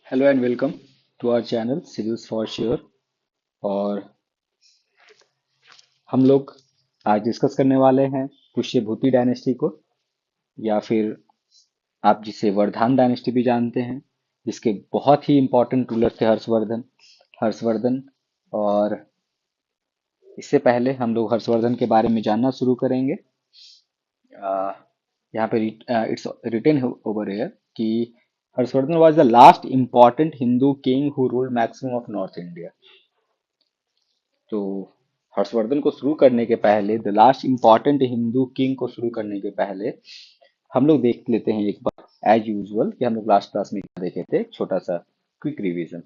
Hello and welcome to our channel Civils for Sure. और हम लोग आज डिस्कस करने वाले हैं पुष्यभूति डायनेस्टी को, या फिर आप जिसे वर्धान डायनेस्टी भी जानते हैं, जिसके बहुत ही इंपॉर्टेंट रूलर थे हर्षवर्धन। और इससे पहले हम लोग हर्षवर्धन के बारे में जानना शुरू करेंगे। अ, यहाँ पे इट्स रिटन ओवर हियर कि Harshvardhan was the last important Hindu king who ruled maximum of north India. तो हर्षवर्धन को शुरू करने के पहले, the last important Hindu king को शुरू करने के पहले हम लोग देख लेते हैं एक बार एज यूजुअल कि हम लोग लास्ट क्लास में क्या देखे थे। एक छोटा सा क्विक रिवीजन।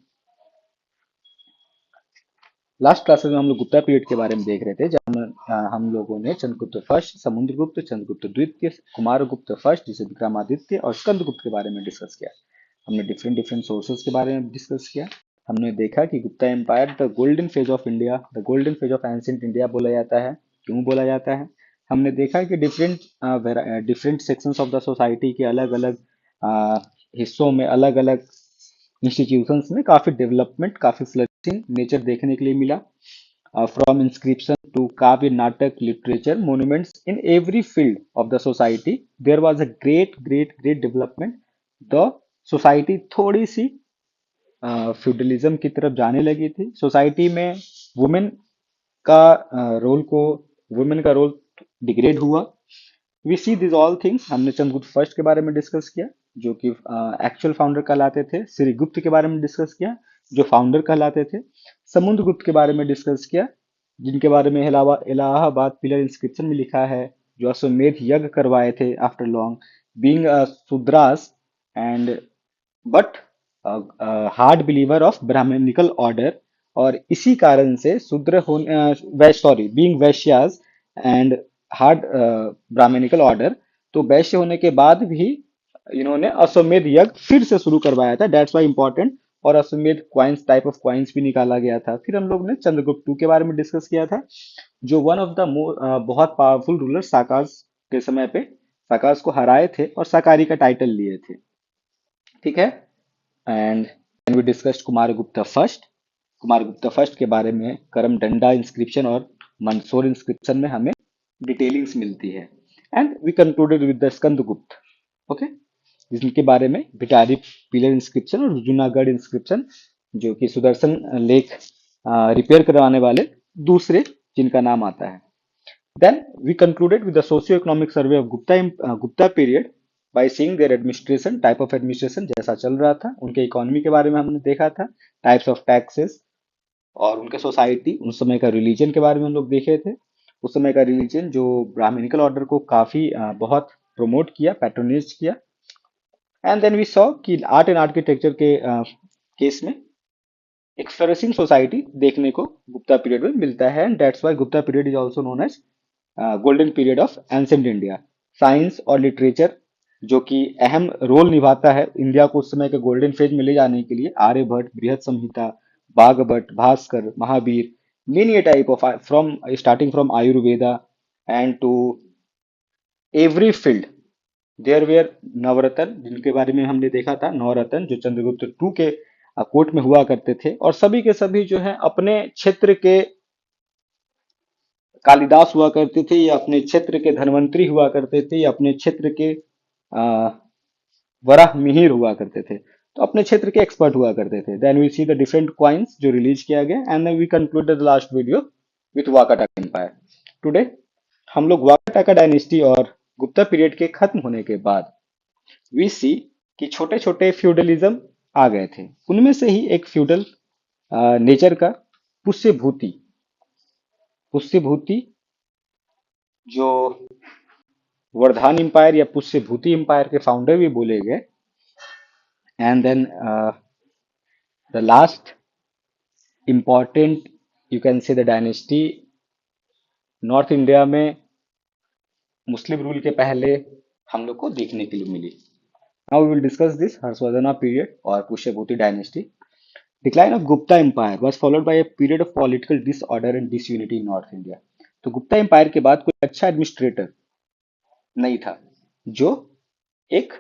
लास्ट क्लास में हम लोग गुप्ता पीरियड के बारे में देख रहे थे, जहाँ हम लोगों ने चंद्रगुप्त फर्स्ट, समुद्रगुप्त, चंद्रगुप्त द्वितीय, कुमारगुप्त फर्स्ट जिसे विक्रमादित्य, और स्कंदगुप्त के बारे में डिस्कस किया। हमने डिफरेंट डिफरेंट सोर्सेज के बारे में डिस्कस किया। हमने देखा कि Gupta empire the golden phase of India, the golden phase of ancient India बोला जाता है। क्यों बोला जाता है? हमने देखा कि different different sections of the society के अलग अलग हिस्सों में, अलग अलग इंस्टीट्यूशंस में काफी डेवलपमेंट, काफी फ्लरिशिंग नेचर देखने के लिए मिला। फ्रॉम इंस्क्रिप्शन टू काव्य, नाटक, literature, monuments, in every field of the society there was a great great great development. The society थोड़ी सी फ्यूडलिज्म की तरफ जाने लगी थी। सोसाइटी में वुमेन का रोल को वुमेन का रोल डिग्रेड हुआ। We see this all things. हमने चंद्रगुप्त फर्स्ट के बारे में डिस्कस किया, जो कि एक्चुअल फाउंडर कहलाते थे। श्रीगुप्त के बारे में डिस्कस किया, जो फाउंडर कहलाते थे। समुद्रगुप्त के बारे में डिस्कस किया, जिनके बारे में इलाहाबाद पिलर इंस्क्रिप्शन में लिखा है, जो अश्वमेध यज्ञ करवाए थे after long being Shudras and but hard believer of Brahmanical order. और इसी कारण से शूद्र होने, sorry, being Vaishyas and hard Brahmanical order, तो वैश्य होने के बाद भी इन्होंने अश्वमेध यज्ञ फिर से शुरू करवाया था। That's why important. और अश्वमेध क्वाइंस, टाइप ऑफ क्वाइंस भी निकाला गया था। फिर हम लोग ने चंद्रगुप्त टू के बारे में डिस्कस किया था, जो वन ऑफ द बहुत पावरफुल रूलर साकास के समय पे साकास को हराए थे और साकारी का टाइटल लिए थे। ठीक है। And we discussed Kumaragupta first. Kumaragupta first के बारे में करमडंडा इंस्क्रिप्शन और मंदसौर इंस्क्रिप्शन में हमें डिटेलिंग्स मिलती है। And we concluded with the Skandagupta. Okay, जिनके बारे में भिटारी पिलर इंस्क्रिप्शन और जूनागढ़ इंस्क्रिप्शन, जो कि सुदर्शन लेक रिपेयर करवाने वाले दूसरे जिनका नाम आता है। Then we concluded with the socio-economic survey of Gupta period by seeing their administration, type of administration जैसा चल रहा था, उनके इकोनॉमी के बारे में हमने देखा था, टाइप्स ऑफ टैक्सेस, और उनके सोसाइटी, उस समय का रिलीजन के बारे में हम लोग देखे थे। उस समय का रिलीजन जो ब्राह्मणिकल ऑर्डर को काफी बहुत प्रमोट किया, पैट्रोनेज किया। एंड देन वी सॉ कि आर्ट एंड आर्किटेक्चर के केस में एक फ्लरिशिंग सोसाइटी देखने को गुप्ता पीरियड में मिलता है। And that's why Gupta period is also known as golden period of ancient India. Science और लिटरेचर जो कि अहम रोल निभाता है इंडिया को उस समय के गोल्डन फेज में ले जाने के लिए। Aryabhatta, Brihat Samhita, Vagbhatta, Bhaskar, Mahavir, many type of from starting from Ayurveda and to every field there were Navratna, जिनके बारे में हमने देखा था, नवरत्न जो चंद्रगुप्त टू के कोर्ट में हुआ करते थे। और सभी के सभी जो है अपने क्षेत्र के कालिदास हुआ करते थे, या अपने क्षेत्र के धन्वंतरी हुआ करते थे, या अपने क्षेत्र के आ, वराह मिहिर हुआ करते थे। तो अपने क्षेत्र के एक्सपर्ट हुआ करते थे। Then we see the different coins जो रिलीज किया गया, and then we concluded the last video with Vakataka empire. Today हम लोग वाकाटाका डायनेस्टी और गुप्ता पीरियड के खत्म होने के बाद वी सी कि छोटे छोटे फ्यूडलिज्म आ गए थे। उनमें से ही एक फ्यूडल नेचर का पुष्यभूति, पुष्यभूति जो वर्धान एम्पायर या पुष्यभूति एम्पायर के फाउंडर भी बोले गए। And then the last important, you can say the dynasty north India में मुस्लिम रूल के पहले हम लोग को देखने के लिए मिली। Now we will discuss this Harshvardhan period और Pushyabhuti dynasty. Decline of Gupta empire was followed by a period of political disorder and disunity in north India. तो गुप्ता एम्पायर के बाद कोई अच्छा एडमिनिस्ट्रेटर नहीं था जो एक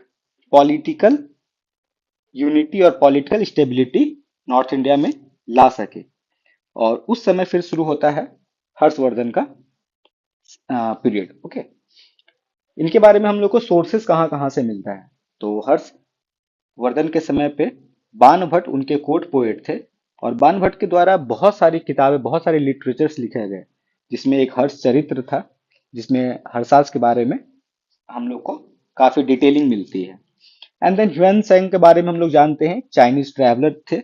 पॉलिटिकल यूनिटी और पॉलिटिकल स्टेबिलिटी नॉर्थ इंडिया में ला सके। और उस समय फिर शुरू होता है हर्षवर्धन का पीरियड। ओके, इनके बारे में हम लोग को सोर्सेस कहाँ कहाँ से मिलता है, तो हर्षवर्धन के समय पे बाण भट्ट उनके कोर्ट पोएट थे, और बाण भट्ट के द्वारा बहुत सारी किताबें, बहुत सारे लिटरेचर्स लिखे गए, जिसमें एक हर्ष चरित्र था, जिसमें हर्षास के बारे में हम लोग को काफी डिटेलिंग मिलती है। एंड देन ह्यून सेंग के बारे में हम लोग जानते हैं, चाइनीज ट्रैवलर थे,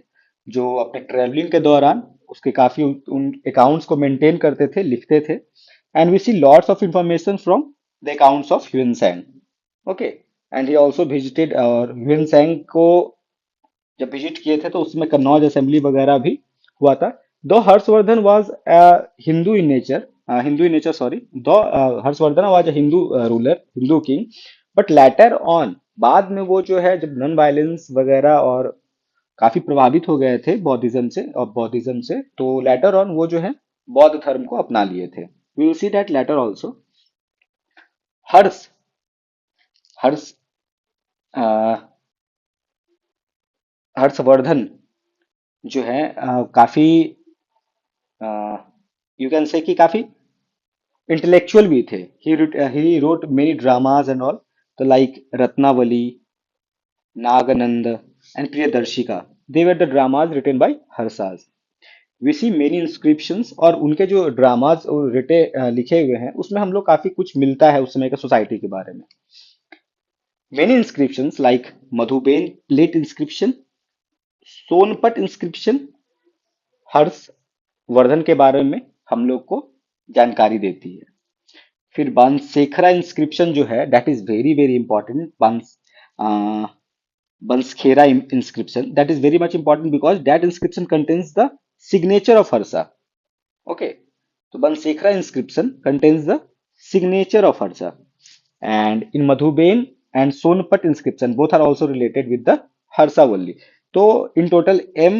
जो अपने ट्रैवलिंग के दौरान उसके काफी उन अकाउंट्स को मेंटेन करते थे, लिखते थे। And we see lots of information from the accounts of Hiuen Tsang. Okay, and he also visited, और ह्यून सेंग को जब विजिट किए थे तो उसमें कन्नौज असेंबली वगैरह भी हुआ था। Though Harshvardhan was Hindu in nature, Hindu in nature sorry, though Harshvardhan was a Hindu ruler, Hindu king, but later on, बाद में वो जो है जब नॉन वायलेंस वगैरह और काफी प्रभावित हो गए थे बौद्धिज्म से, और बौद्धिज्म से, तो लेटर ऑन वो जो है बौद्ध धर्म को अपना लिए थे। We will see that later also. Harsh Harsh uh, Harshvardhan जो है काफी, यू कैन से कि काफी इंटेलेक्चुअल भी थे। He wrote many dramas and all, तो like Ratnavali, Nagananda and Priyadarshika, they were the dramas written by Harsha's. We see many inscriptions, और उनके जो ड्रामाज और लिखे हुए हैं उसमें हम लोग काफी कुछ मिलता है उस समय के सोसाइटी के बारे में। Many inscriptions like Madhuban plate inscription, Sonpat inscription, Harshvardhan के बारे में हम लोग को जानकारी देती है। फिर बांसेखरा इंस्क्रिप्शन जो है, that is very very important. Banskhera inscription, that is very much important because that inscription contains the signature of Harsha. Okay, तो Bansekhara inscription contains the signature of Harsha, and in Madhuben and Sonpat inscription both are also related with the Harsha only. तो in total M,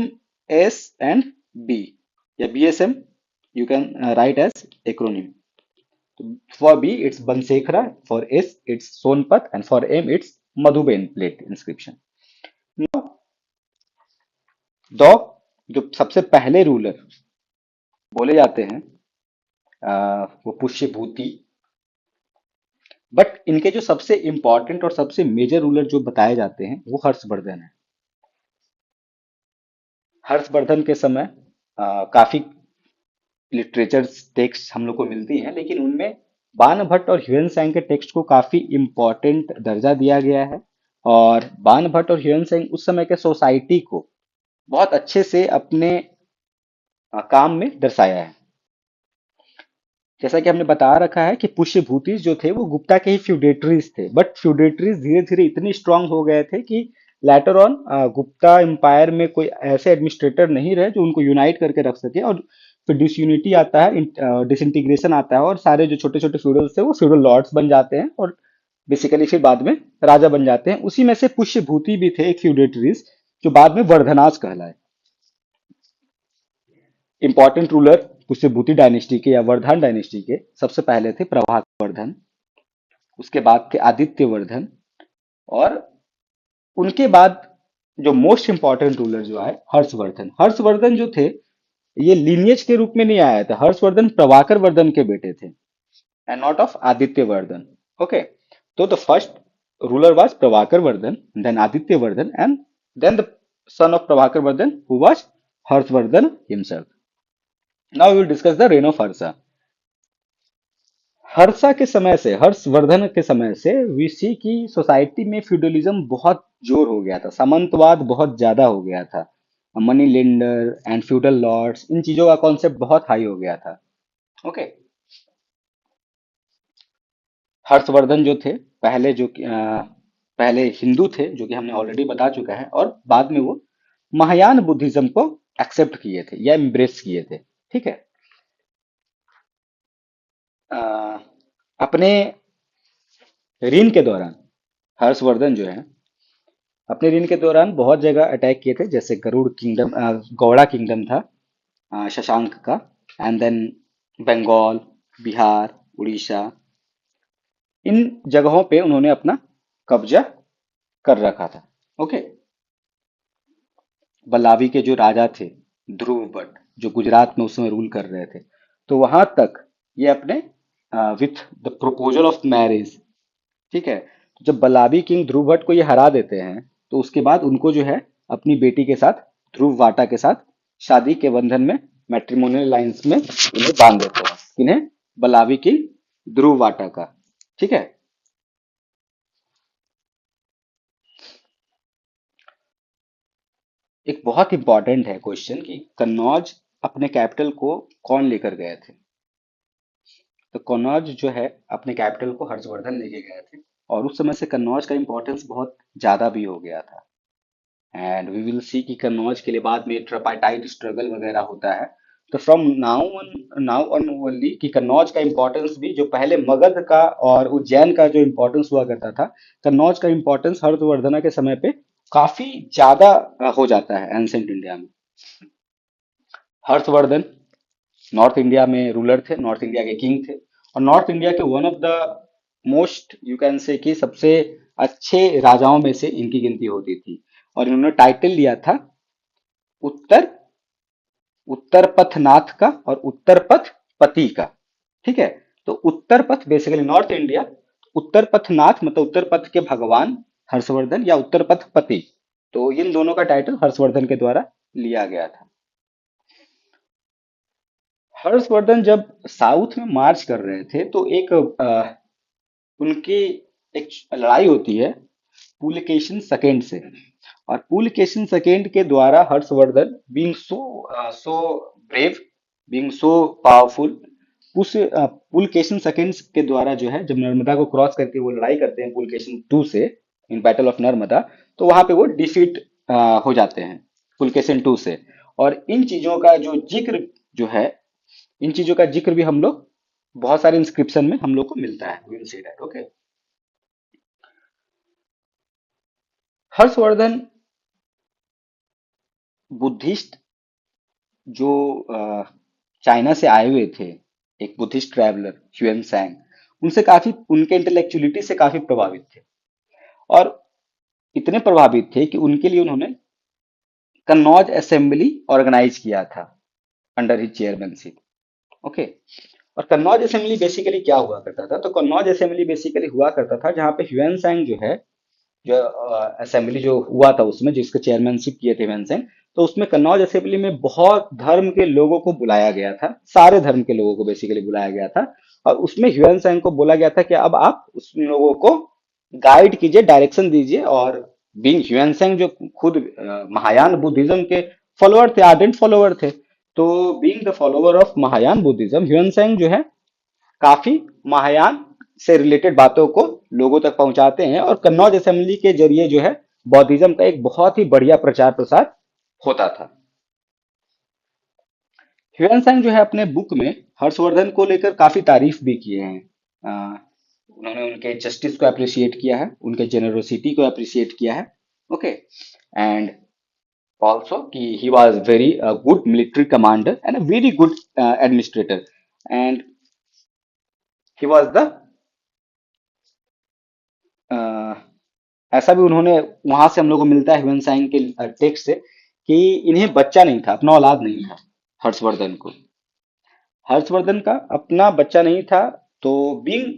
S and B, या BSM you can write as acronym. For B it's Bansekhara, for S it's Sonpat, and for M it's Madhuben plate inscription. Now दो जो सबसे पहले ruler बोले जाते हैं वो पुष्यभूति, बट इनके जो सबसे इंपॉर्टेंट और सबसे मेजर रूलर जो बताए जाते हैं वो हर्षवर्धन है। हर्षवर्धन के समय काफी लिटरेचर टेक्स्ट हम लोग को मिलती हैं, लेकिन उनमें बाण भट्ट और ह्यूएन सांग के टेक्स्ट को काफी इंपॉर्टेंट दर्जा दिया गया है। और बाण भट्ट और ह्यूएन सांग उस समय के सोसाइटी को बहुत अच्छे से अपने काम में दर्शाया है। जैसा कि हमने बता रखा है कि पुष्यभूतिज जो थे वो गुप्ता के ही फ्यूडेटरीज थे, बट फ्यूडेटरीज धीरे धीरे इतनी स्ट्रांग हो गए थे कि लेटर ऑन गुप्ता एम्पायर में कोई ऐसे एडमिनिस्ट्रेटर नहीं रहे जो उनको यूनाइट करके रख सके, और फिर डिसयूनिटी आता है, डिसइंटीग्रेशन आता है, और सारे जो छोटे छोटे फ्यूडल्स थे वो फ्यूडल लॉर्ड्स बन जाते हैं, और बेसिकली फिर बाद में राजा बन जाते हैं। उसी में से पुष्यभूति भी थे एक फ्यूडेटरीज, जो बाद में वर्धनाज कहलाए। इंपॉर्टेंट रूलर पुष्यभूति डायनेस्टी के या वर्धन डायनेस्टी के सबसे पहले थे प्रभाकर वर्धन, उसके बाद थे आदित्य वर्धन, और उनके बाद जो मोस्ट इंपॉर्टेंट रूलर जो आए हर्षवर्धन। हर्षवर्धन जो थे ये लिनियज के रूप में नहीं आया था, हर्षवर्धन प्रभाकर वर्धन के बेटे थे, and not of Aditya Vardhan. Okay, तो the first ruler was Prabhakar Vardhan, then Aditya Vardhan, and then the son of Prabhakar Vardhan, who was Harshvardhan himself. Now we will discuss the reign of Harsha. Harsha के समय से, हर्षवर्धन के समय से वीसी की सोसाइटी में फ्यूडलिज्म बहुत जोर हो गया था, सामंतवाद बहुत ज्यादा हो गया था, money lender and feudal lords, इन चीजों का कॉन्सेप्ट बहुत हाई हो गया था। ओके, हर्षवर्धन जो थे पहले पहले हिंदू थे, जो कि हमने ऑलरेडी बता चुका है, और बाद में वो महायान बुद्धिज्म को एक्सेप्ट किए थे या एम्ब्रेस किए थे। ठीक है, अ, अपने रीन के दौरान हर्षवर्धन जो है अपने रीन के दौरान बहुत जगह अटैक किए थे, जैसे गरुड़ किंगडम, गौड़ा किंगडम था शशांक का, एंड देन बंगाल, बिहार, उड़ीसा, इन जगहों पे उन्होंने अपना कब्जा कर रखा था। ओके, बल्लावी के जो राजा थे, ध्रुव भट्ट, जो गुजरात में उस समय रूल कर रहे थे, तो वहां तक ये अपने with the proposal of marriage, ठीक है। तो जब बल्लावी किंग ध्रुव भट्ट को ये हरा देते हैं, तो उसके बाद उनको जो है अपनी बेटी के साथ, ध्रुव वाटा के साथ शादी के बंधन में, मैट्रिमोनियल लाइंस में उन्हें बांध देते हैं। इन्हें, बल्लावी किंग ध्रुव वाटा का, ठीक है। एक बहुत इंपॉर्टेंट है क्वेश्चन कि कन्नौज अपने कैपिटल को कौन लेकर गए थे। तो कन्नौज जो है अपने कैपिटल को हर्षवर्धन लेके गए थे, और उस समय से कन्नौज का इंपॉर्टेंस बहुत ज्यादा भी हो गया था। एंड वी विल सी कि कन्नौज के लिए बाद में ट्राइपाइटाइट स्ट्रगल वगैरह होता है। तो फ्रॉम नाउ ऑन ओनली कि कन्नौज का इंपॉर्टेंस भी, जो पहले मगध का और उज्जैन का जो इंपॉर्टेंस हुआ करता था, कन्नौज का इंपॉर्टेंस हर्षवर्धना के समय पे काफी ज्यादा हो जाता है एंसेंट इंडिया में। हर्षवर्धन नॉर्थ इंडिया में रूलर थे, नॉर्थ इंडिया के किंग थे, और नॉर्थ इंडिया के one of the most, you can से, कि सबसे अच्छे राजाओं में से इनकी गिनती होती थी। और इन्होंने टाइटल लिया था उत्तर उत्तर पथनाथ का और उत्तर पथ पति का, ठीक है। तो उत्तर पथ बेसिकली नॉर्थ इंडिया, उत्तर पथनाथ मतलब उत्तर पथ के भगवान हर्षवर्धन, या उत्तर पथ पति। तो इन दोनों का टाइटल हर्षवर्धन के द्वारा लिया गया था। हर्षवर्धन जब साउथ में मार्च कर रहे थे, तो एक उनकी एक लड़ाई होती है पुलकेशिन सेकेंड से। और पुलकेशिन सेकेंड के द्वारा Harshvardhan, being so brave, being so powerful, उस पुलकेशिन सेकेंड के द्वारा जो है, जब नर्मदा को क्रॉस करके वो लड़ाई करते हैं पुलकेशिन टू से, इन बैटल ऑफ नर्मदा, तो वहां पे वो डिफीट हो जाते हैं पुलकेशिन टू से। और इन चीजों का जो जिक्र जो है, इन चीजों का जिक्र भी हम लोग बहुत सारे इंस्क्रिप्शन में हम लोग को मिलता है। Will see that, okay. Harshvardhan Buddhist, जो चाइना से आए हुए थे, एक बुद्धिस्ट ट्रैवलर ह्यूएन सैंग, उनसे काफी, उनके इंटेलेक्चुअलिटी से काफी प्रभावित थे। और इतने प्रभावित थे कि उनके लिए उन्होंने कन्नौज असेंबली ऑर्गेनाइज किया था अंडर हिज चेयरमैनशिप, ओके। और कन्नौज असेंबली बेसिकली क्या हुआ करता था, तो कन्नौज असेंबली बेसिकली हुआ करता था जहां पे ह्यूएन सैंग जो है, जो असेंबली जो हुआ था उसमें जिसके चेयरमैनशिप किए थे वेंसेन, तो उसमें कन्नौज असेंबली में बहुत धर्म के लोगों को बुलाया गया था, सारे धर्म के लोगों को बेसिकली बुलाया गया था। और उसमें ह्यूएन सैंग को बोला गया था कि अब आप उस लोगों को गाइड कीजिए, डायरेक्शन दीजिए। और बीइंग ह्यूएन सैंग जो खुद महायान बुद्धिज्म के फॉलोअर थे, आर्डेंट फॉलोअर थे, तो being the follower of Mahayana Buddhism, Hiuen सैंग जो है काफी महायान से रिलेटेड बातों को लोगों तक पहुंचाते हैं। और कन्नौज असेंबली के जरिए जो है बौद्धिज्म का एक बहुत ही बढ़िया प्रचार प्रसार होता था। ह्यूएन सांग जो है अपने बुक में हर्षवर्धन को लेकर काफी तारीफ भी किए हैं। उन्होंने उनके जस्टिस को अप्रिशिएट किया है, उनके जेनरोसिटी को अप्रिशिएट किया है, ओके। एंड ऑल्सो कि he was very good military commander and a very good administrator. And he was the, ऐसा भी उन्होंने, वहां से हम लोग को मिलता है ह्यूएन सांग के टेक्स्ट से, कि इन्हें बच्चा नहीं था, अपना औलाद नहीं था हर्षवर्धन को। हर्षवर्धन का अपना बच्चा नहीं था। तो बीइंग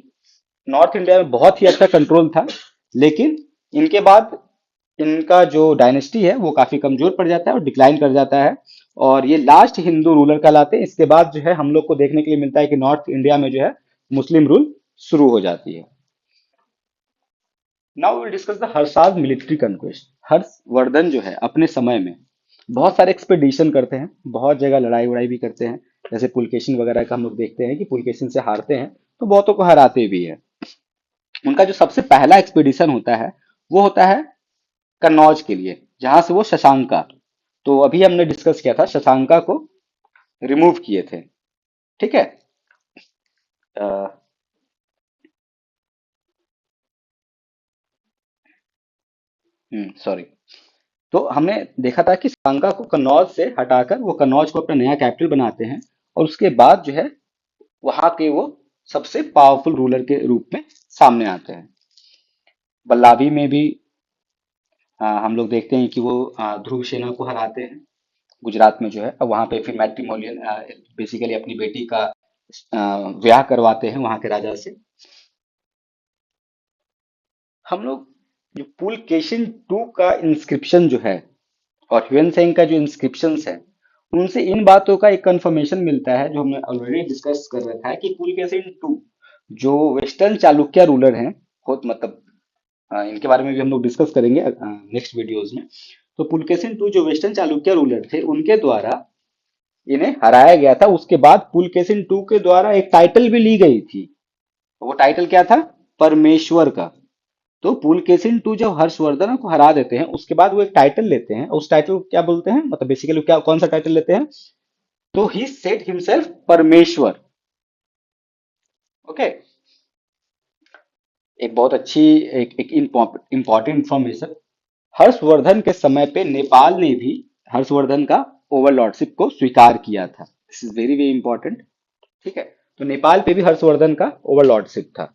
नॉर्थ इंडिया में बहुत ही अच्छा कंट्रोल था, लेकिन इनके बाद इनका जो डायनेस्टी है वो काफी कमजोर पड़ जाता है और डिक्लाइन कर जाता है। और ये लास्ट हिंदू रूलर कहलाते हैं। इसके बाद जो है हम लोग को देखने के लिए मिलता है कि नॉर्थ इंडिया में जो है मुस्लिम रूल शुरू हो जाती है। Now will discuss the Harsha's military conquest. Harshvardhan जो है अपने समय में बहुत सारे एक्सपेडिशन करते हैं, बहुत जगह लड़ाई वड़ाई भी करते हैं। जैसे पुलकेशिन वगैरह का हम लोग देखते हैं कि पुलकेशिन से हारते हैं, तो बहुतों को हराते भी है। उनका जो सबसे पहला एक्सपेडिशन होता है वो होता है कन्नौज के लिए, जहां से वो शशांका, तो अभी हमने डिस्कस किया था, शशांका को रिमूव किए थे, ठीक है। सॉरी। तो हमने देखा था कि शशांका को कन्नौज से हटाकर वो कन्नौज को अपना नया कैपिटल बनाते हैं, और उसके बाद जो है वहां के वो सबसे पावरफुल रूलर के रूप में सामने आते हैं। बल्लावी में भी हम लोग देखते हैं कि वो ध्रुव सेना को हराते हैं गुजरात में जो है। अब वहां पे फिर मैट्रिमोनियल बेसिकली अपनी बेटी का ब्याह करवाते हैं वहां के राजा से। हम लोग जो पुलकेशिन टू का इंस्क्रिप्शन जो है और ह्यून सेंग का जो इंस्क्रिप्शन है, उनसे इन बातों का एक कंफर्मेशन मिलता है जो हमने ऑलरेडी डिस्कस कर रखा है कि पुलकेशिन टू जो वेस्टर्न चालुक्य रूलर हैं, बहुत मतलब इनके बारे में भी हम लोग डिस्कस करेंगे नेक्स्ट वीडियोज में। तो पुलकेशिन टू जो वेस्टर्न चालुक्य रूलर थे उनके द्वारा इन्हें हराया गया था। उसके बाद पुलकेशिन टू के द्वारा एक टाइटल भी ली गई थी। वो टाइटल क्या था? परमेश्वर का। तो पुलकेशिन टू जब हर्षवर्धन को हरा देते हैं उसके बाद वो एक टाइटल लेते हैं। उस टाइटल को क्या बोलते हैं, मतलब बेसिकली क्या कौन सा टाइटल लेते हैं? तो ही सेट हिमसेल्फ परमेश्वर। ओके। एक बहुत अच्छी एक इंपॉर्टेंट इंफॉर्मेशन, हर्षवर्धन के समय पे नेपाल ने भी हर्षवर्धन का ओवरलॉर्डशिप को स्वीकार किया था। This is very very important. ठीक है। तो नेपाल पे भी हर्षवर्धन का ओवरलॉर्डशिप था।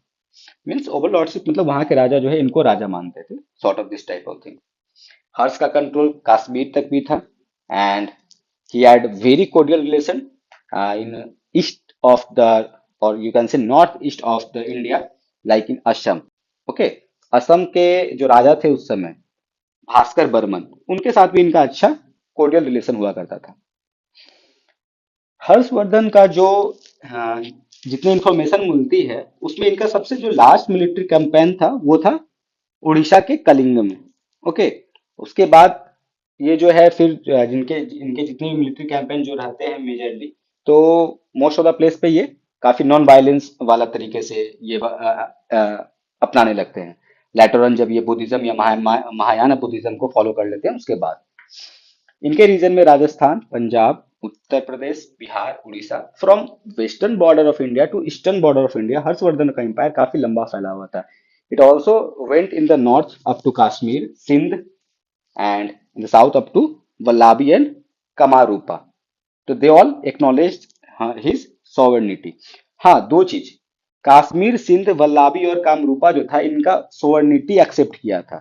मीन्स ओवरलॉर्डशिप मतलब वहां के राजा जो है इनको राजा मानते थे, sort of this type of thing. Harsh का कंट्रोल कश्मीर तक भी था। And he had very cordial relation in east of the, or you can say north east of the India, like in Assam. Okay, Assam के जो राजा थे उस समय, भास्कर बर्मन, उनके साथ भी इनका अच्छा कोर्डियल रिलेशन हुआ करता था। हर्षवर्धन का जो हाँ, जितनी इंफॉर्मेशन मिलती है उसमें इनका सबसे जो लास्ट मिलिट्री कैंपेन था वो था उड़ीसा के कलिंग में। ओके। उसके बाद ये जो है फिर जिनके इनके जितने भी मिलिट्री कैंपेन जो रहते हैं मेजरली, तो मोस्ट ऑफ द प्लेस पे ये काफी नॉन वायलेंस वाला तरीके से ये अपनाने लगते हैं। लेटर ऑन जब ये बुद्धिज्म या महायान बुद्धिज्म को फॉलो कर लेते हैं उसके बाद इनके रीजन में Rajasthan, Punjab, Uttar Pradesh, Bihar, Orissa, from western border of India to eastern border of India, Harshvardhan का एम्पायर काफी लंबा फैला हुआ था। It also went in the north up to Kashmir, Sindh, and in the south up to Vallabi and Kamarupa. तो they all acknowledge his sovereignty. हाँ, दो चीज, कश्मीर, सिंध, वल्लाभी और कामरूपा जो था इनका सोवर्निटी एक्सेप्ट किया था।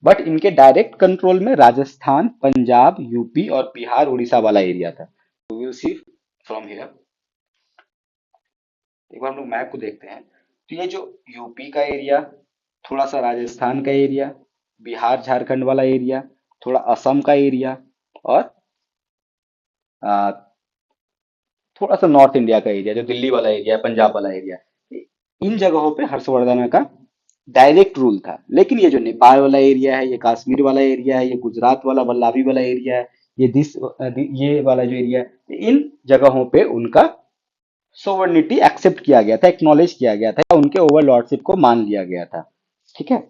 बट इनके डायरेक्ट कंट्रोल में राजस्थान, पंजाब, यूपी और बिहार, उड़ीसा वाला एरिया था। Will see from here. एक बार हम लोग मैप को देखते हैं तो ये जो यूपी का एरिया, थोड़ा सा राजस्थान का एरिया, बिहार झारखंड वाला एरिया, थोड़ा असम का एरिया और आ, थोड़ा सा नॉर्थ इंडिया का एरिया जो दिल्ली वाला एरिया, पंजाब वाला एरिया, इन जगहों पे हर्षवर्धन का डायरेक्ट रूल था। लेकिन ये जो नेपाल वाला एरिया है, ये कश्मीर वाला एरिया है, ये गुजरात वाला वल्लाभी वाला एरिया है, ये वाला जो एरिया है, इन जगहों पे उनका सोवर्निटी एक्सेप्ट किया गया था, एक्नॉलेज किया गया था, उनके ओवरलॉर्डशिप को मान लिया गया था। ठीक है।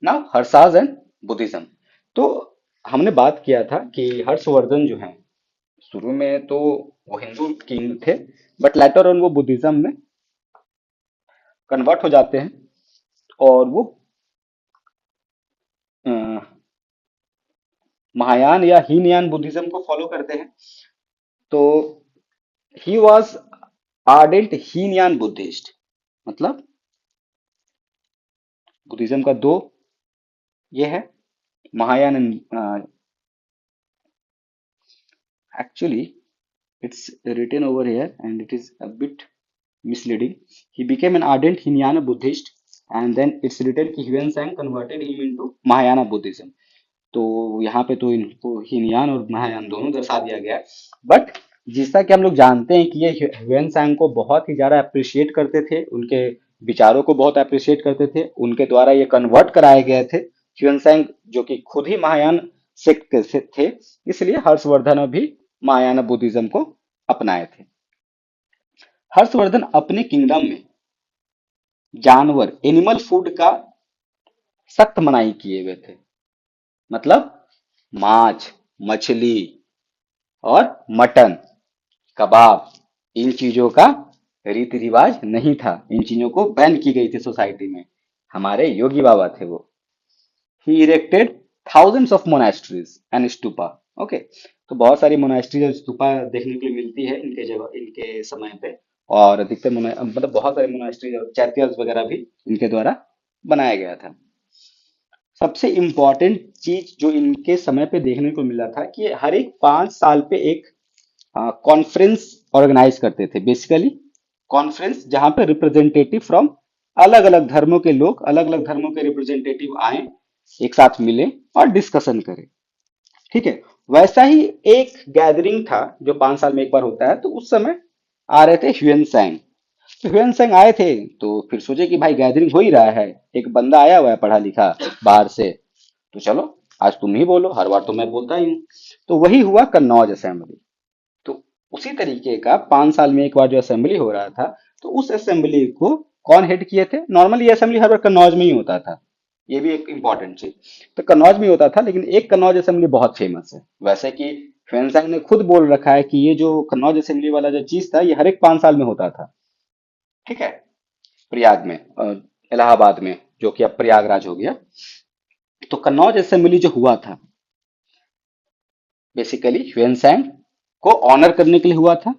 Now Harsha's and Buddhism. तो हमने बात किया था कि हर्षवर्धन जो है शुरू में तो वो हिंदू किंग थे, बट लेटर ऑन वो बुद्धिज्म में कन्वर्ट हो जाते हैं और वो अ, महायान या हीनयान बुद्धिज्म को फॉलो करते हैं। तो he was ardent Hinayana Buddhist. मतलब बुद्धिज्म का दो ये है, Mahayana and actually it's written over here and it is a bit misleading. He became an ardent Hinayana Buddhist and then it's written कि Huyen Tsang converted him into Mahayana Buddhism. तो यहाँ पे तो इनको हीनयान और महायान दोनों दर्शा दिया गया है। बट जैसा कि हम लोग जानते हैं कि ये ह्यूएन सांग को बहुत ही ज्यादा अप्रिशिएट करते थे, उनके विचारों को बहुत अप्रिशिएट करते थे, उनके द्वारा ये कन्वर्ट कराए गए थे। ह्यूएन सांग जो कि खुद ही महायान सेक्ट से थे, इसलिए हर्षवर्धन भी महायान बुद्धिज्म को अपनाए थे। हर्षवर्धन अपने किंगडम में जानवर एनिमल फूड का सख्त मनाही किए हुए थे। मतलब माछ, मछली और मटन, कबाब, इन चीजों का रीति रिवाज नहीं था। इन चीजों को बैन की गई थी सोसाइटी में। हमारे योगी बाबा थे वो। He erected thousands of monasteries and stupa. Okay. तो बहुत सारी मोनास्ट्रीज और स्तूपा देखने के लिए मिलती है इनके जगह, इनके समय पे। और अधिकतर मतलब बहुत सारे मोनास्ट्रीज और चैरियल्स वगैरह भी इनके द्वारा बनाया गया था। सबसे इम्पोर्टेंट चीज जो इनके समय पे देखने को मिला था कि हर एक 5 साल पे एक कॉन्फ्रेंस ऑर्गेनाइज करते थे। बेसिकली कॉन्फ्रेंस जहां पे रिप्रेजेंटेटिव फ्रॉम अलग अलग धर्मों के लोग, अलग अलग धर्मों के रिप्रेजेंटेटिव आए, एक साथ मिले और डिस्कशन करें। ठीक है। वैसा ही एक गैदरिंग था जो 5 साल में एक बार होता है। तो उस समय आ रहे थे ह्यूएन सैंग। तो ह्यूएन सैंग आए थे, तो फिर सोचे कि भाई गैदरिंग हो ही रहा है, एक बंदा आया हुआ है पढ़ा लिखा बाहर से, तो चलो आज तुम ही बोलो, हर बार तो मैं बोलता ही हूँ। तो वही हुआ कन्नौज असेंबली। तो उसी तरीके का 5 साल में एक बार जो असेंबली हो रहा था, तो उस असेंबली को कौन हेड किए थे? नॉर्मली ये असेंबली हर बार कन्नौज में ही होता था, ये भी एक इंपॉर्टेंट चीज। तो कन्नौज में ही होता था, लेकिन एक कन्नौज असेंबली बहुत फेमस है। वैसे कि ह्यूएन ने खुद बोल रखा है कि ये जो कन्नौज असेंबली वाला जो चीज था, ये हर एक 5 साल में होता था। ठीक है। प्रयाग में, इलाहाबाद में, जो कि अब प्रयागराज हो गया। तो कन्नौज असेंबली जो हुआ था, बेसिकली ह्यूएन को ऑनर करने के लिए हुआ था,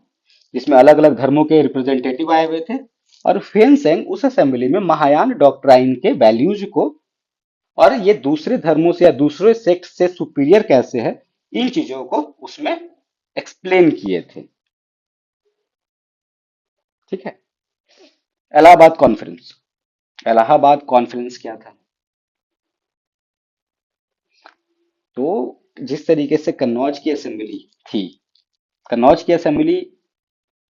जिसमें अलग अलग धर्मों के रिप्रेजेंटेटिव आए हुए थे। और ह्यूएन उस असेंबली में महायान डॉक्ट्राइन के वैल्यूज को, और ये दूसरे धर्मों से या दूसरे सेक्ट से सुपीरियर कैसे है, इन चीजों को उसमें एक्सप्लेन किए थे। ठीक है। इलाहाबाद कॉन्फ्रेंस। इलाहाबाद कॉन्फ्रेंस क्या था? तो जिस तरीके से कन्नौज की असेंबली थी, कन्नौज की असेंबली,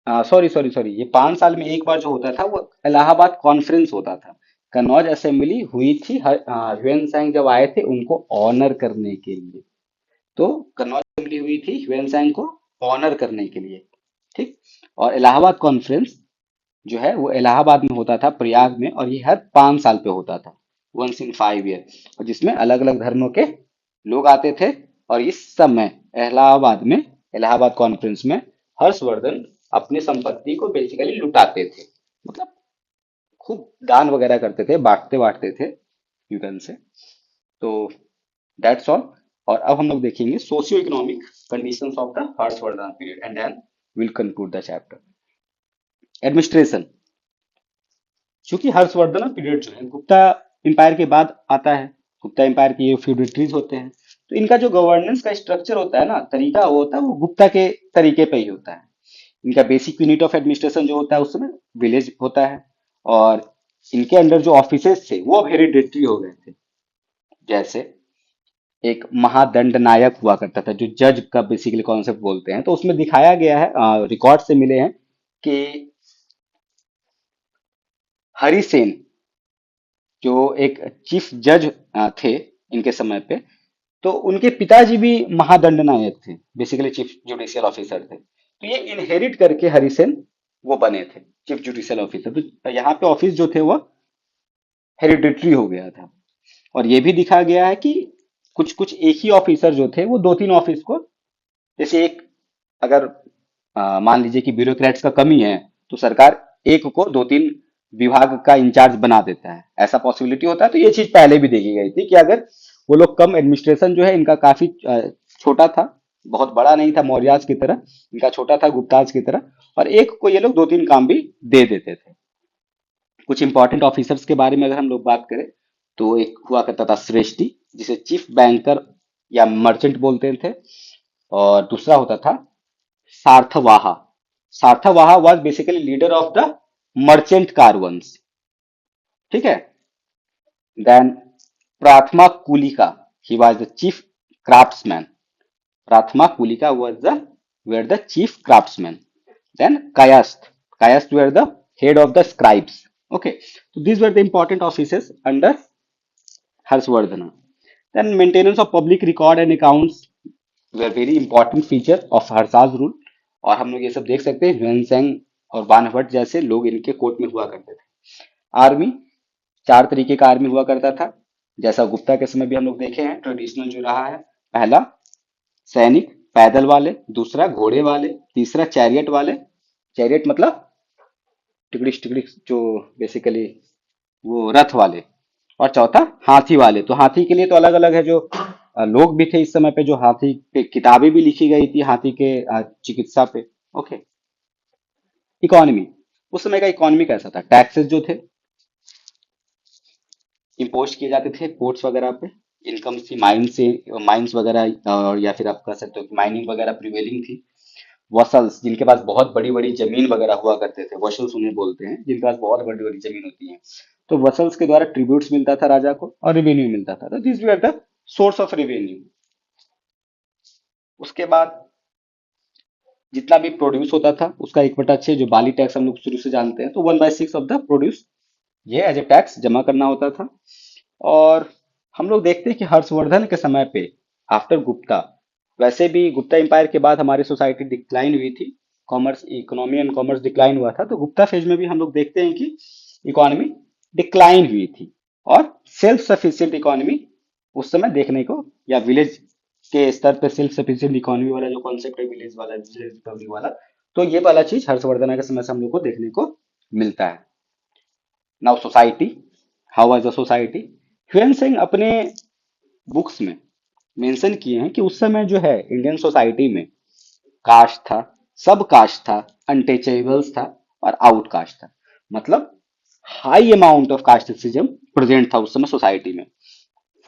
सॉरी सॉरी सॉरी, ये 5 साल में एक बार जो होता था वो इलाहाबाद कॉन्फ्रेंस होता था। कन्नौज असेंबली हुई थी ह्यूएन सांग जब आए थे उनको ऑनर करने के लिए। तो कन्नौज असेंबली हुई थी ह्यूएन सांग को ऑनर करने के लिए। ठीक। और इलाहाबाद कॉन्फ्रेंस जो है वो इलाहाबाद में होता था, प्रयाग में, और ये हर 5 साल पे होता था, वंस इन 5 ईयर। और जिसमें अलग अलग धर्मों के लोग आते थे। और इस समय इलाहाबाद में, इलाहाबाद कॉन्फ्रेंस में हर्षवर्धन अपनी संपत्ति को बेसिकली लुटाते थे। मतलब खूब दान वगैरह करते थे, बांटते बांटते थे, यू कैन से। तो दैट्स ऑल। और अब हम लोग देखेंगे socio economic conditions of the Harshavardhan period, and then will conclude the chapter. Administration. क्योंकि हर्षवर्धन पीरियड जो है गुप्ता एम्पायर के बाद आता है, गुप्ता एम्पायर के ये फ्यूडेटरीज होते हैं। तो इनका जो गवर्नेंस का स्ट्रक्चर होता है ना, तरीका वो होता है, वो गुप्ता के तरीके पे ही होता है। इनका बेसिक यूनिट ऑफ एडमिनिस्ट्रेशन जो होता है उसमें विलेज होता है। और इनके अंडर जो ऑफिसेस थे वो अब हेरिडेटरी हो गए थे। जैसे एक महादंड नायक हुआ करता था, जो जज का बेसिकली कॉन्सेप्ट बोलते हैं। तो उसमें दिखाया गया है, रिकॉर्ड से मिले हैं कि हरिसेन जो एक चीफ जज थे इनके समय पे, तो उनके पिताजी भी महादंड नायक थे, बेसिकली चीफ जुडिशियल ऑफिसर थे। तो ये इनहेरिट करके हरिसेन वो बने थे चीफ जुडिशियल ऑफिसर। तो यहाँ पे ऑफिस जो थे वो हेरिडिटरी हो गया था। और ये भी दिखा गया है कि कुछ कुछ एक ही ऑफिसर जो थे वो दो तीन ऑफिस को, जैसे एक, अगर मान लीजिए कि ब्यूरोक्रेट्स का कमी है, तो सरकार एक को दो तीन विभाग का इंचार्ज बना देता है, ऐसा पॉसिबिलिटी होता है। तो ये चीज पहले भी देखी गई थी कि अगर वो लोग कम, एडमिनिस्ट्रेशन जो है इनका काफी छोटा था, बहुत बड़ा नहीं था मौर्याज की तरह, इनका छोटा था गुप्ताज की तरह, और एक को ये लोग दो तीन काम भी दे देते थे। कुछ इंपॉर्टेंट ऑफिसर्स के बारे में अगर हम लोग बात करें, तो एक हुआ करता था श्रेष्ठी, जिसे चीफ बैंकर या मर्चेंट बोलते थे। और दूसरा होता था Sarthavaha. Sarthavaha was basically leader of the merchant caravans. ठीक है। Then Prathama Kulika, he was the chief craftsman. Prathama Kulika was the were the chief craftsman. Then Kayast. Kayast were the head of the scribes. Okay, so these were the important offices under Harshvardhana. Then maintenance of public record and accounts were very important feature of Harsha's rule. और हम लोग ये सब देख सकते हैं, ह्यूएन और बानभट्ट जैसे लोग इनके कोर्ट में हुआ करते थे। आर्मी, 4 तरीके का आर्मी हुआ करता था, जैसा गुप्ता के समय भी हम लोग देखे हैं, ट्रेडिशनल जो रहा है। पहला सैनिक पैदल वाले, दूसरा घोड़े वाले, तीसरा चैरियट वाले। चैरियट मतलब टिकड़िस टिकड़िस, जो बेसिकली वो रथ वाले। और चौथा हाथी वाले। तो हाथी के लिए तो अलग अलग है, जो लोग भी थे इस समय पे, जो हाथी पे किताबें भी लिखी गई थी हाथी के चिकित्सा पे। ओके। इकोनॉमी, उस समय का इकोनॉमी कैसा था? टैक्सेस जो थे इम्पोज किए जाते थे पोर्ट्स वगैरह पे। इनकम थी माइन से, माइंस वगैरह, और या फिर आप कह सकते हो कि माइनिंग वगैरह प्रिवेलिंग थी। वसल्स, जिनके पास बहुत बड़ी बड़ी जमीन वगैरह हुआ करते थे, वसल्स उन्हें बोलते हैं, जिनके पास बहुत बड़ी बड़ी जमीन होती है। तो वसल्स के द्वारा ट्रिब्यूट्स मिलता था राजा को और रेवेन्यू मिलता था, तो this were the source of revenue. उसके बाद जितना भी प्रोड्यूस होता था उसका 1/6 जो बाली टैक्स हम लोग शुरू से जानते हैं, तो 1/6 ऑफ द प्रोड्यूस ये एज ए टैक्स जमा करना होता था। और हम लोग देखते हैं कि हर्षवर्धन के समय पे, आफ्टर गुप्ता, वैसे भी गुप्ता एम्पायर के बाद हमारी सोसाइटी डिक्लाइन हुई थी, commerce, economy and commerce decline हुआ था, तो गुप्ता फेज में भी हम लोग देखते हैं कि इकोनॉमी डिक्लाइन हुई थी। और सेल्फ सफिशिएंट इकोनॉमी उस समय देखने को, या विलेज के स्तर पर सेल्फ सफिशिएंट इकोनॉमी वाला जो कॉन्सेप्ट है, विलेज वाला, विलेज रिकवरी वाला, तो ये वाला चीज हर्षवर्धन के समय से हम लोग को देखने को मिलता है। Now society, how was the society. Hiuen Singh अपने बुक्स में मेंशन किए हैं कि उस समय जो है इंडियन सोसाइटी में कास्ट था, सब कास्ट था, अनटचेबल्स था और आउटकास्ट था। मतलब high amount of casteism present था उस समय सोसाइटी में।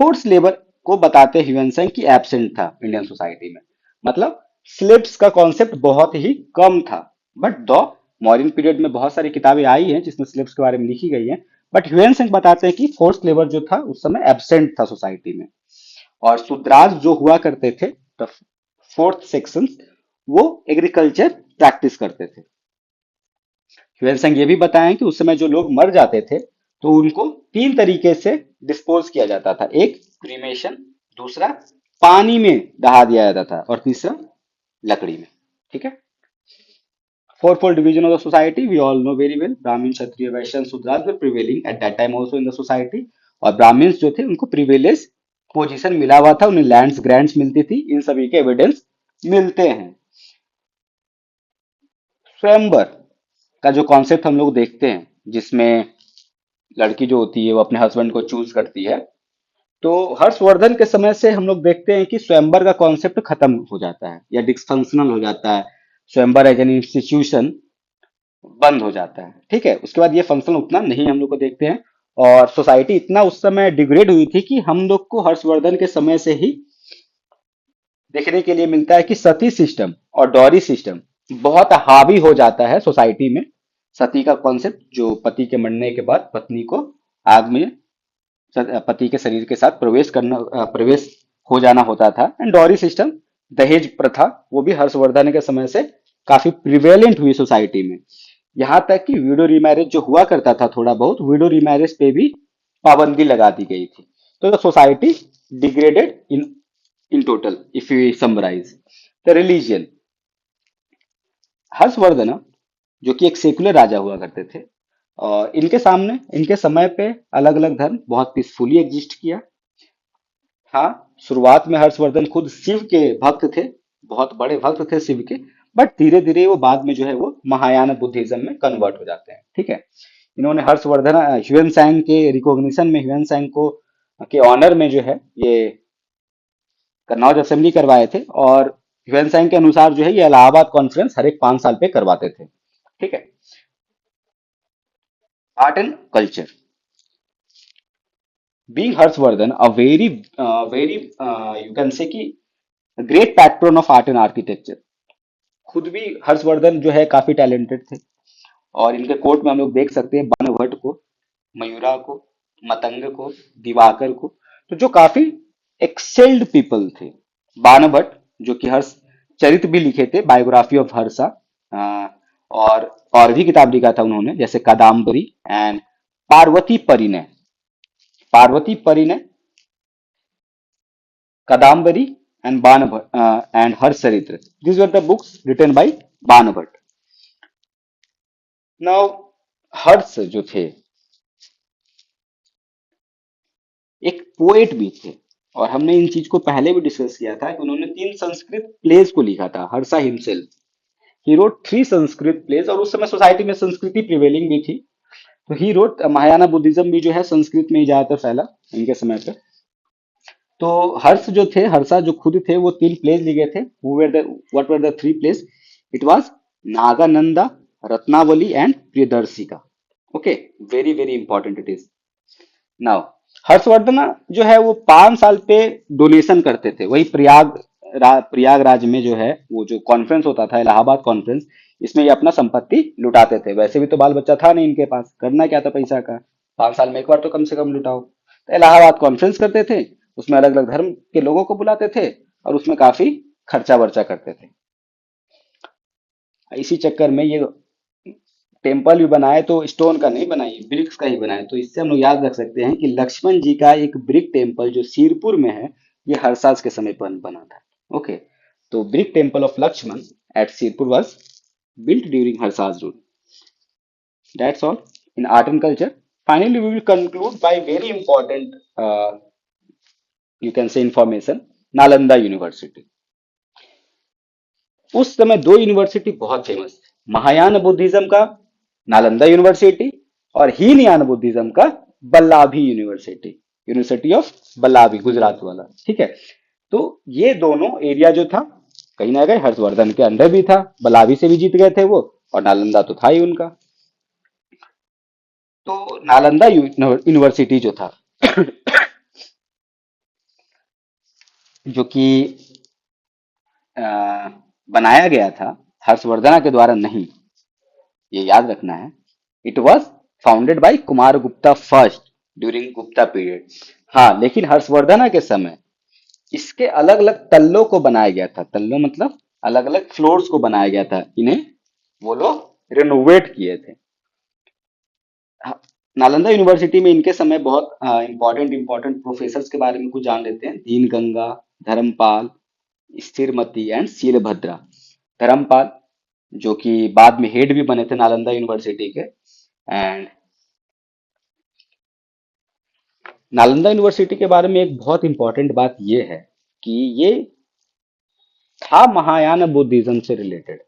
फोर्स लेबर को बताते ह्यूएन सेंग कि एब्सेंट था इंडियन सोसाइटी में। मतलब स्लेव्स का कॉन्सेप्ट बहुत ही कम था। बट दो मॉडर्न पीरियड में बहुत सारी किताबें आई हैं जिसमें स्लेव्स के बारे में लिखी गई हैं, बट ह्यूएन सेंग बताते हैं कि फोर्स लेबर जो था उस समय एब्सेंट था सोसाइटी में। और शूद्रास जो हुआ करते थे, द फोर्थ सेक्शन, वो एग्रीकल्चर प्रैक्टिस करते थे। ह्यूएन सेंग ये भी बताएं कि उस समय जो लोग मर जाते थे तो उनको 3 तरीके से डिस्पोज किया जाता था। एक क्रीमेशन, दूसरा पानी में दहा दिया जाता था, और तीसरा लकड़ी में। ठीक है। Four fold division of the society we all know very well, Brahmin, Kshatriya, Vaishya, Shudras were prevailing at that time also in the society. और ब्राह्मण्स जो थे उनको प्रिविलेज पोजीशन मिला हुआ था, उन्हें लैंड्स ग्रांट्स मिलती थी, इन सभी के एविडेंस मिलते हैं। स्वयंवर का जो कॉन्सेप्ट हम लोग देखते हैं, जिसमें लड़की जो होती है वो अपने हस्बैंड को चूज करती है, तो हर्षवर्धन के समय से हम लोग देखते हैं कि स्वयंवर का कॉन्सेप्ट खत्म हो जाता है या डिस्फंक्शनल हो जाता है। स्वयंवर एज एन इंस्टीट्यूशन बंद हो जाता है। ठीक है। उसके बाद ये फंक्शन उतना नहीं हम लोग को देखते हैं, और सोसाइटी इतना उस समय डिग्रेड हुई थी कि हम लोग को हर्षवर्धन के समय से ही देखने के लिए मिलता है कि सती सिस्टम और डॉरी सिस्टम बहुत हावी हो जाता है सोसाइटी में। सती का कॉन्सेप्ट, जो पति के मरने के बाद पत्नी को आग में पति के शरीर के साथ प्रवेश हो जाना होता था। एंड डॉरी सिस्टम, दहेज प्रथा, वो भी हर्षवर्धन के समय से काफी प्रिवेलेंट हुई सोसाइटी में। यहाँ तक कि विडो रीमैरिज जो हुआ करता था, थोड़ा बहुत विडो रीमैरिज पे भी पाबंदी लगा दी गई थी। तो the society degraded in total if you summarise the religion. Harshavardhan जो कि एक सेकुलर राजा हुआ करते थे, और इनके सामने, इनके समय पे अलग अलग धर्म बहुत पीसफुली एग्जिस्ट किया। हाँ, शुरुआत में हर्षवर्धन खुद शिव के भक्त थे, बहुत बड़े भक्त थे शिव के, बट धीरे धीरे वो बाद में जो है वो महायान बुद्धिज्म में कन्वर्ट हो जाते हैं। ठीक है। इन्होंने हर्षवर्धन ह्यूएन सांग के रिकॉग्निशन में, ह्यूएन सांग को के ऑनर में जो है ये कन्नौज असेंबली करवाए थे, और ह्यूएन सांग के अनुसार जो है ये इलाहाबाद कॉन्फ्रेंस हर एक 5 साल पे करवाते थे। ठीक है। Art and culture, being Harshvardhan a very you can say कि great pattern of art and architecture, खुद भी हर्षवर्धन जो है काफी टैलेंटेड थे। और इनके कोर्ट में हम लोग देख सकते हैं बाणभट्ट को, मयूरा को, मतंग को, दिवाकर को, तो जो काफी एक्सेल्ड पीपल थे। बाणभट्ट जो कि हर्ष चरित्र भी लिखे थे, बायोग्राफी ऑफ हर्षा, अ, और भी किताब लिखा था उन्होंने, जैसे Kadambari and Parvati Parinay. Parvati Parinay, Kadambari and Banabhat and her Saritra. These were the books written by Banabhat. Now, हर्ष जो थे एक पोएट भी थे, और हमने इन चीज को पहले भी डिस्कस किया था कि उन्होंने 3 संस्कृत प्लेस को लिखा था, Harsha himself. He wrote 3 Sanskrit place, और उस समय सोसाइटी में संस्कृति प्रिवेलिंग भी थी। तो ही रोट, महायाना बुद्धिज्म भी जो है संस्कृत में ही ज्यादातर फैला इनके समय पे। तो हर्ष जो थे, हर्षा जो खुद थे, वो 3 प्लेस लिखे थे। What were the 3 plays? It was Nagananda, Ratnavali and Priyadarshika. Okay, very very important it is. Now Harshvardhan जो है वो 5 साल पे डोनेशन करते थे, वही प्रयागराज में जो है वो जो कॉन्फ्रेंस होता था, इलाहाबाद कॉन्फ्रेंस, इसमें ये अपना संपत्ति लुटाते थे। वैसे भी तो बाल बच्चा था नहीं इनके पास, करना क्या था पैसा का, 5 साल में एक बार तो कम से कम लुटाओ। तो इलाहाबाद कॉन्फ्रेंस करते थे, उसमें अलग अलग धर्म के लोगों को बुलाते थे और उसमें काफी खर्चा वर्चा करते थे। इसी चक्कर में ये टेम्पल भी बनाए तो स्टोन का नहीं बनाए, ब्रिक्स का ही बनाए। तो इससे हम लोग याद रख सकते हैं कि लक्ष्मण जी का एक ब्रिक टेम्पल जो सिरपुर में है, ये हरसाज के समय पर बना था। ओके, तो brick temple of Lakshman at Sirpur was built during Harsha's rule. That's all in art and culture. Finally, we will conclude by very important, you can say, information. Nalanda university, उस समय दो यूनिवर्सिटी बहुत फेमस थे, महायान बुद्धिज्म का Nalanda university और Hinayana Buddhism का बल्लाभी university, university of बल्लाभी, Gujarat वाला। ठीक है, तो ये दोनों एरिया जो था, कहीं ना कहीं हर्षवर्धन के अंडर भी था, बल्लाभी से भी जीत गए थे वो, और नालंदा तो था ही उनका। तो नालंदा यूनिवर्सिटी जो था, जो कि अ, बनाया गया था हर्षवर्धना के द्वारा नहीं, ये याद रखना है। It was founded by Kumar Gupta first during Gupta period. हाँ, लेकिन हर्षवर्धना के समय इसके अलग अलग तल्लों को बनाया गया था, तल्लों मतलब अलग अलग फ्लोर्स को बनाया गया था, इन्हें वो लोग रिनोवेट किए थे। हाँ, नालंदा यूनिवर्सिटी में इनके समय बहुत इंपॉर्टेंट इंपॉर्टेंट प्रोफेसर्स के बारे में कुछ जान लेते हैं। दीन गंगा, धर्मपाल, स्थिरमती एंड शीलभद्रा। धर्मपाल जो कि बाद में हेड भी बने थे नालंदा यूनिवर्सिटी के। एंड नालंदा यूनिवर्सिटी के बारे में एक बहुत इंपॉर्टेंट बात यह है कि ये था महायान बुद्धिज्म से रिलेटेड।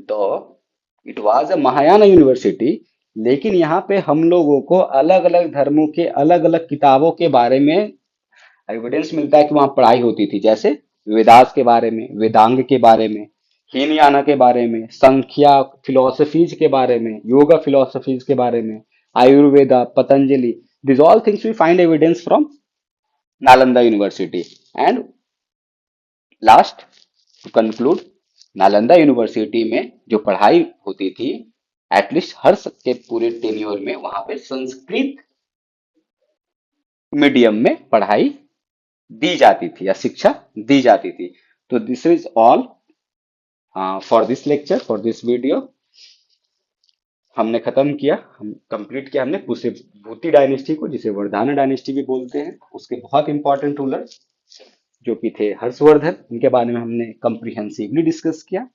तो it was a Mahayana university, लेकिन यहाँ पे हम लोगों को अलग अलग धर्मों के अलग अलग किताबों के बारे में एविडेंस मिलता है कि वहाँ पढ़ाई होती थी। जैसे वेदास के बारे में, वेदांग के बारे में, हीनयाना के बारे में, संख्या फिलोसफीज के बारे में, योगा फिलोसफीज के बारे में, Ayurveda, Patanjali, this all things we find evidence from Nalanda university. And last, to conclude, Nalanda university में जो पढ़ाई होती थी, एटलीस्ट हर के पूरे टेन्योर में वहां पे संस्कृत मीडियम में पढ़ाई दी जाती थी या शिक्षा दी जाती थी। तो this is all for this lecture, for this video. हमने खत्म किया, हम कंप्लीट किया हमने भूति डायनेस्टी को, जिसे वर्धाना डायनेस्टी भी बोलते हैं, उसके बहुत इंपॉर्टेंट रूलर जो कि थे हर्षवर्धन, इनके बारे में हमने कंप्रिहेंसिवली डिस्कस किया।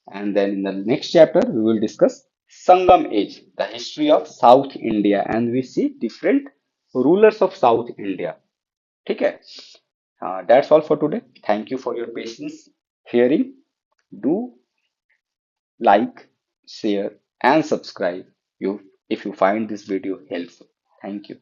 And then in the next chapter we will discuss Sangam age, the history of south India, and we see different rulers of south India. ठीक है, that's all for today. Thank you for your patience hearing. Do like, share, and subscribe you if you find this video helpful. Thank you.